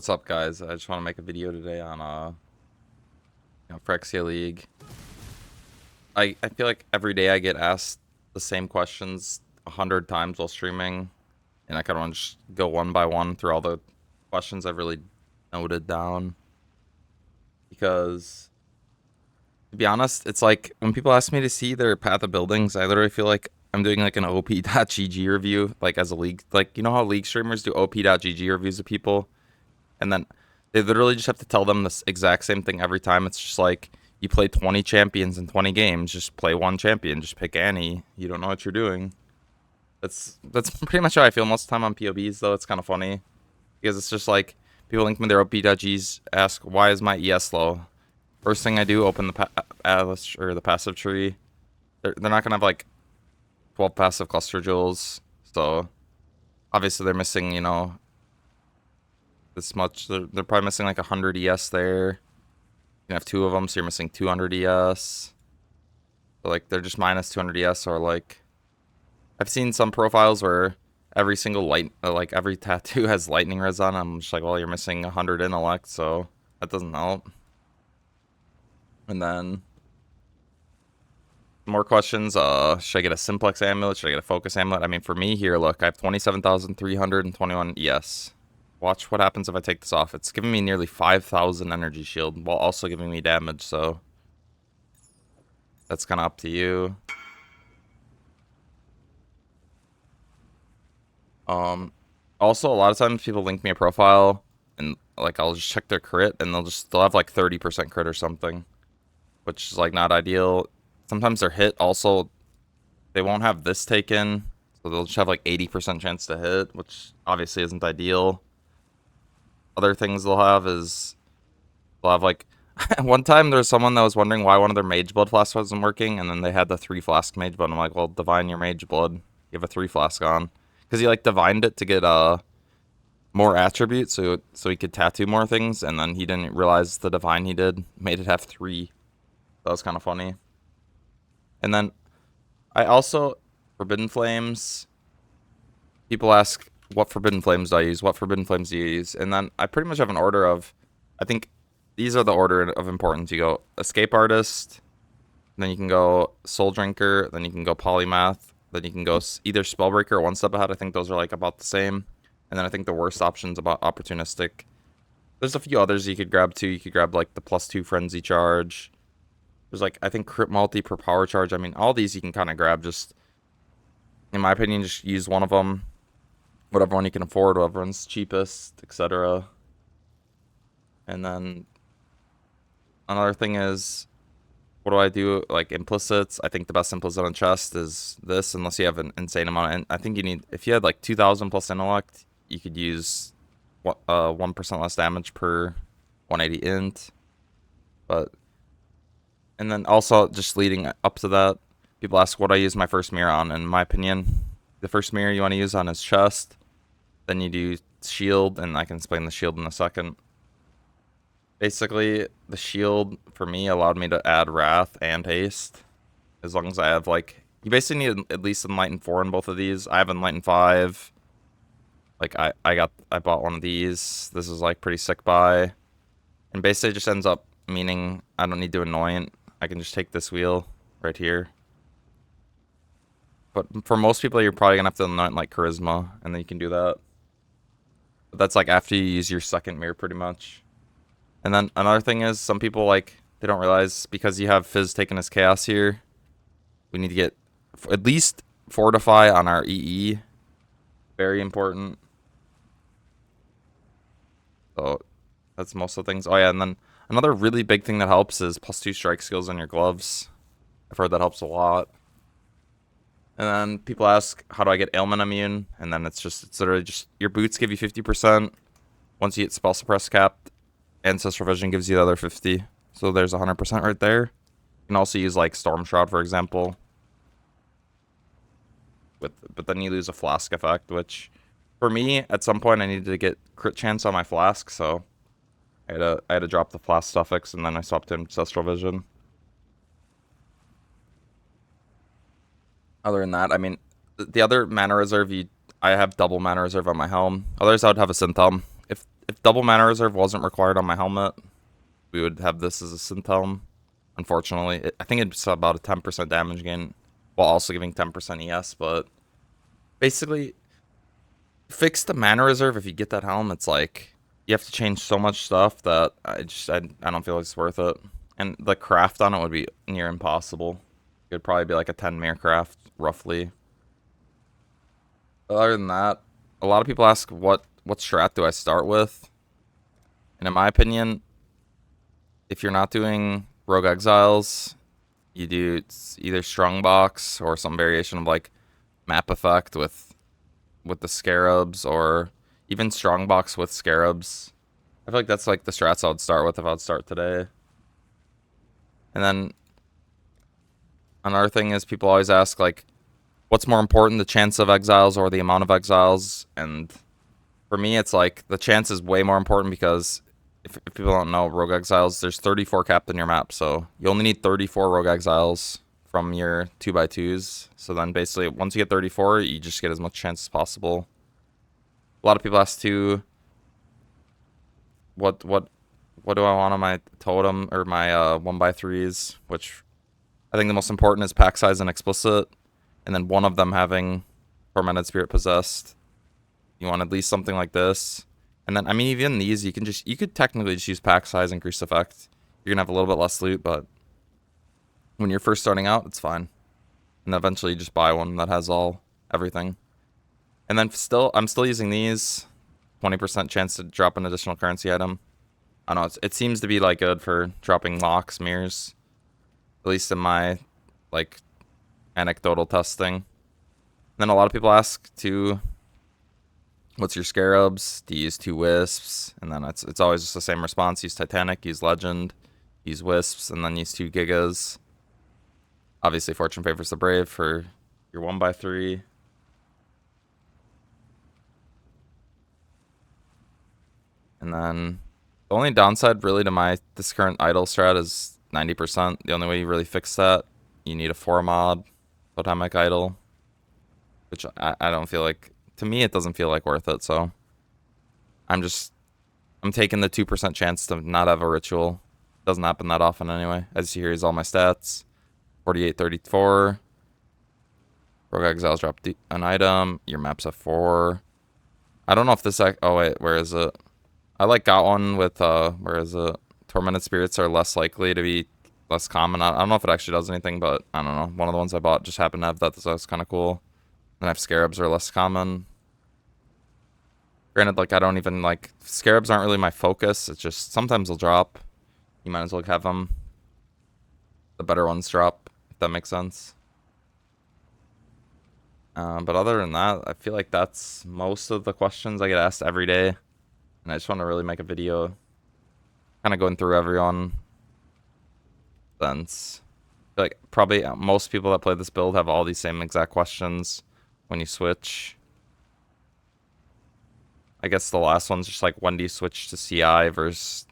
What's up, guys? I just want to make a video today on Phrecia League. I feel like every day I get asked the same questions 100 times while streaming, and I kind of want to just go one by one through all the questions I've really noted down. Because to be honest, it's like when people ask me to see their path of buildings, I literally feel like I'm doing like an op.gg review, like as a league. Like, you know how league streamers do op.gg reviews of people? And then they literally just have to tell them this exact same thing every time. It's just like, you play 20 champions in 20 games. Just play one champion. Just pick Annie. You don't know what you're doing. That's pretty much how I feel most of the time on POBs, though. It's kind of funny. Because it's just like, people link me their OP.Gs, ask, why is my ES low? First thing I do, open the Atlas or the passive tree. They're not going to have like 12 passive cluster jewels. So, obviously they're missing, you know, this much. They're probably missing like 100 ES there. You can have two of them, so you're missing 200 ES. So like they're just minus 200 ES, or like I've seen some profiles where every single like every tattoo has lightning res on. I'm just like, well, you're missing 100 intellect, so that doesn't help. And then more questions. Should I get a simplex amulet? Should I get a focus amulet? I mean, for me here, look, I have 27,321 ES. Watch what happens if I take this off. It's giving me nearly 5,000 energy shield while also giving me damage, so that's kind of up to you. Also, a lot of times people link me a profile and like I'll just check their crit and they'll have like 30% crit or something, which is like not ideal. Sometimes their hit also, they won't have this taken, so they'll just have like 80% chance to hit, which obviously isn't ideal. Other things they'll have is they'll have like one time there was someone that was wondering why one of their mageblood flasks wasn't working, and then they had the 3 flask mageblood. I'm like, well, divine your mageblood. You have a 3 flask on, because he like divined it to get more attributes, so he could tattoo more things, and then he didn't realize the divine he did made it have 3. That was kind of funny. And then I also, Forbidden Flames. People ask, what Forbidden Flames do I use? What Forbidden Flames do you use? And then I pretty much have an order of, I think these are the order of importance. You go Escape Artist, then you can go Soul Drinker, then you can go Polymath, then you can go either Spellbreaker or One Step Ahead. I think those are like about the same. And then I think the worst option's about Opportunistic. There's a few others you could grab too. You could grab like the +2 Frenzy Charge. There's like, I think Crit Multi per Power Charge. I mean, all these you can kind of grab. Just, in my opinion, just use one of them. Whatever one you can afford, whatever one's cheapest, etc. And then another thing is, what do I do? Like implicits. I think the best implicit on chest is this, unless you have an insane amount. And I think you need, if you had like 2,000 plus intellect, you could use 1% less damage per 180 int. But, and then also just leading up to that, people ask what I use my first mirror on. In my opinion, the first mirror you want to use on is chest. Then you do shield, and I can explain the shield in a second. Basically, the shield for me allowed me to add wrath and haste, as long as I have like, you basically need at least enlighten 4 in both of these. I have enlighten 5. Like I bought one of these. This is like pretty sick buy, and basically it just ends up meaning I don't need to anoint. I can just take this wheel right here. But for most people, you're probably gonna have to anoint like charisma, and then you can do that. But that's like after you use your second mirror, pretty much. And then another thing is, some people like, they don't realize, because you have Fizz taking his chaos here, we need to get at least fortify on our EE. Very important. So that's most of the things. Oh yeah, and then another really big thing that helps is +2 strike skills on your gloves. I've heard that helps a lot. And then people ask, how do I get ailment immune? And then it's literally just, your boots give you 50%. Once you hit spell suppress capped, Ancestral Vision gives you the other 50. So there's 100% right there. You can also use like Storm Shroud, for example. But then you lose a flask effect, which for me, at some point I needed to get crit chance on my flask, so I had to drop the flask suffix, and then I swapped to Ancestral Vision. Other than that, I mean, the other mana reserve, I have double mana reserve on my helm. Others, I would have a Synth Helm. if double mana reserve wasn't required on my helmet, we would have this as a synth helm. Unfortunately, I think it's about a 10% damage gain while also giving 10% ES. But basically, fix the mana reserve. If you get that helm, it's like you have to change so much stuff that I don't feel like it's worth it. And the craft on it would be near impossible. It would probably be like a 10 mirror craft, roughly. Other than that, a lot of people ask what strat do I start with? And in my opinion, if you're not doing Rogue Exiles, you do either Strongbox or some variation of like map effect with the Scarabs, or even Strongbox with Scarabs. I feel like that's like the strats I would start with if I would start today. And then another thing is people always ask like, what's more important, the chance of exiles or the amount of exiles? And for me, it's like the chance is way more important, because if people don't know, Rogue Exiles, there's 34 capped in your map, so you only need 34 Rogue Exiles from your 2x2s. So then basically, once you get 34, you just get as much chance as possible. A lot of people ask too, what do I want on my totem or my 1x3s, which I think the most important is pack size and explicit, and then one of them having Tormented Spirit Possessed. You want at least something like this. And then, I mean, even these, you could technically just use pack size, increase effect. You're going to have a little bit less loot, but when you're first starting out, it's fine. And eventually you just buy one that has everything. And then I'm still using these. 20% chance to drop an additional currency item. I don't know, it seems to be like good for dropping locks, mirrors. At least in my like anecdotal testing. And then a lot of people ask too, what's your Scarabs? Do you use 2 Wisps? And then it's always just the same response. Use Titanic, use Legend, use Wisps, and then use 2 Gigas. Obviously, Fortune favors the brave for your 1x3. And then the only downside really to this current idle strat is 90%. The only way you really fix that, you need a 4-mod totemic idle, which I don't feel like, to me, it doesn't feel like worth it. So I'm taking the 2% chance to not have a ritual. Doesn't happen that often anyway. As you see here, here's all my stats. 48, 34. Rogue Exiles drop an item. Your map's at 4. I don't know if this... Oh, wait. Where is it? I got one with... Where is it? Tormented Spirits are less likely to be less common. I don't know if it actually does anything, but I don't know. One of the ones I bought just happened to have that, so that's kind of cool. And I have Scarabs are less common. Granted, I don't even Scarabs aren't really my focus. It's just sometimes they'll drop. You might as well have them. The better ones drop, if that makes sense. But other than that, I feel like that's most of the questions I get asked every day. And I just want to really make a video kind of going through everyone. Since I feel like probably most people that play this build have all these same exact questions when you switch. I guess the last one's just when do you switch to CI versus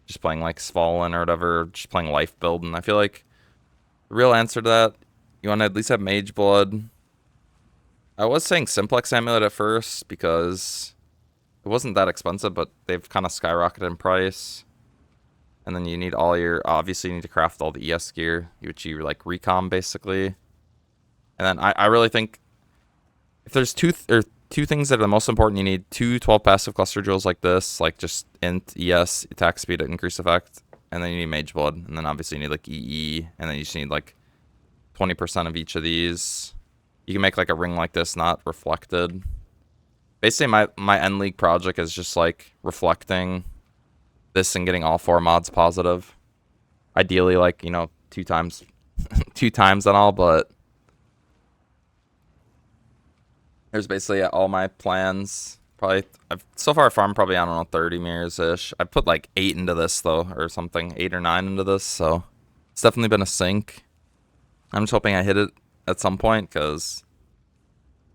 just playing Svalin or whatever, or just playing life build. And I feel like the real answer to that, you want to at least have mageblood. I was saying Simplex Amulet at first because it wasn't that expensive, but they've kind of skyrocketed in price. And then you need obviously you need to craft all the ES gear, which you recom basically. And then I really think if there's two things that are the most important, you need 2 12 passive cluster jewels like this, just int, ES, attack speed, increase effect. And then you need mageblood. And then obviously you need EE. And then you just need 20% of each of these. You can make a ring like this, not reflected. Basically my end league project is just reflecting this and getting all 4 mods positive. Ideally 2 times 2 times and all, but there's basically all my plans. Probably so far farmed probably, I don't know, 30 mirrors ish. I put 8 into this though, or something, 8 or 9 into this, so it's definitely been a sink. I'm just hoping I hit it at some point, because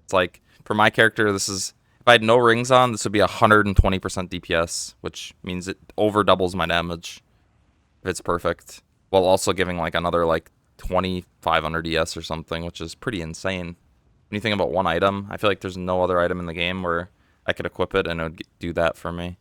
it's for my character, this is, if I had no rings on, this would be 120% DPS, which means it over doubles my damage if it's perfect, while also giving another 2500 ES or something, which is pretty insane. When you think about one item, I feel like there's no other item in the game where I could equip it and it would do that for me.